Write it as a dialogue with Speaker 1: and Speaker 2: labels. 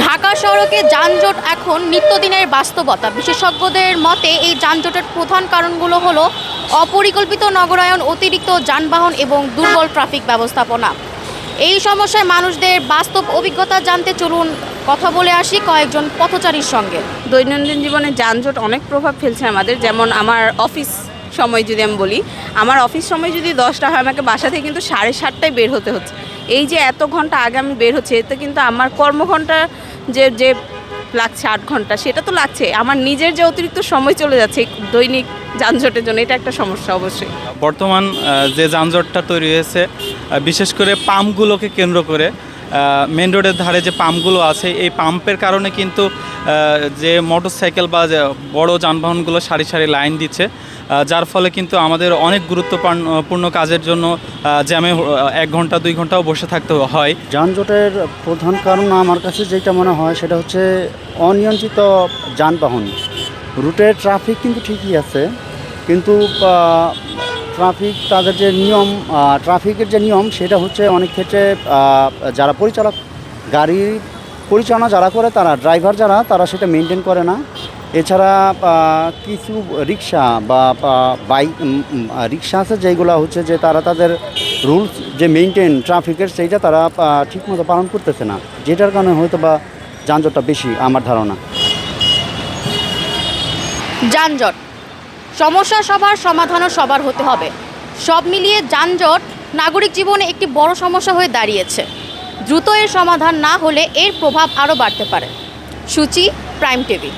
Speaker 1: ঢাকা সড়কে যানজট এখন নিত্যদিনের বাস্তবতা। বিশেষজ্ঞদের মতে এই যানজটের প্রধান কারণগুলো হলো অপরিকল্পিত নগরায়ন, অতিরিক্ত যানবাহন এবং দুর্বল ট্রাফিক ব্যবস্থাপনা। এই সমস্যায় মানুষদের বাস্তব অভিজ্ঞতা জানতে চলুন কথা বলে আসি কয়েকজন পথচারীর সঙ্গে।
Speaker 2: দৈনন্দিন জীবনে যানজট অনেক প্রভাব ফেলছে আমাদের। যেমন আমার অফিস সময় যদি আমি বলি, আমার অফিস সময় যদি 10টা হয়, আমাকে বাসা থেকে কিন্তু 7:30টায় বের হতে হচ্ছে। এই যে এত ঘন্টা আগে আমি বের হচ্ছে, এতে কিন্তু আমার কর্মঘণ্টা যে লাগছে 8 ঘন্টা, সেটা তো লাগছে। আমার নিজের যে অতিরিক্ত সময় চলে যাচ্ছে দৈনিক যানজটের জন্য, এটা একটা সমস্যা অবশ্যই।
Speaker 3: বর্তমান যে যানজটটা তৈরি হয়েছে, বিশেষ করে পাম্পগুলোকে কেন্দ্র করে, মেন রোডের ধারে যে পাম্পগুলো আছে, এই পাম্পের কারণে কিন্তু যে মোটরসাইকেল বা বড় যানবাহনগুলো সারি সারি লাইন দিচ্ছে, যার ফলে কিন্তু আমাদের অনেক গুরুত্বপূর্ণ কাজের জন্য জ্যামে 1 ঘন্টা 2 ঘন্টাও বসে থাকতে হয়।
Speaker 4: যানজটের প্রধান কারণ আমার কাছে যেটা মনে হয় সেটা হচ্ছে অনিয়ন্ত্রিত যানবাহন। রুটের ট্রাফিক কিন্তু ঠিকই আছে, কিন্তু ট্রাফিক তাদের যে নিয়ম, ট্রাফিকের যে নিয়ম সেটা হচ্ছে অনেক ক্ষেত্রে যারা পরিচালক, গাড়ি পরিচালনা যারা করে, ড্রাইভার তারা সেটা মেনটেন করে না। এছাড়া কিছু রিক্সা বা বাইক, রিক্সা আছে যেগুলো হচ্ছে যে তারা তাদের রুলস যে মেনটেন ট্রাফিকের সেইটা তারা ঠিকমতো পালন করতেছে না, যেটার কারণে হয়তো বা যানজটটা বেশি আমার ধারণা।
Speaker 1: যানজট সমস্যা সবার, সমাধানও সবার হতে হবে। সব মিলিয়ে যানজট নাগরিক জীবনে একটি বড় সমস্যা হয়ে দাঁড়িয়েছে। দ্রুত এর সমাধান না হলে এর প্রভাব আরও বাড়তে পারে। সূচি, প্রাইম টিভি।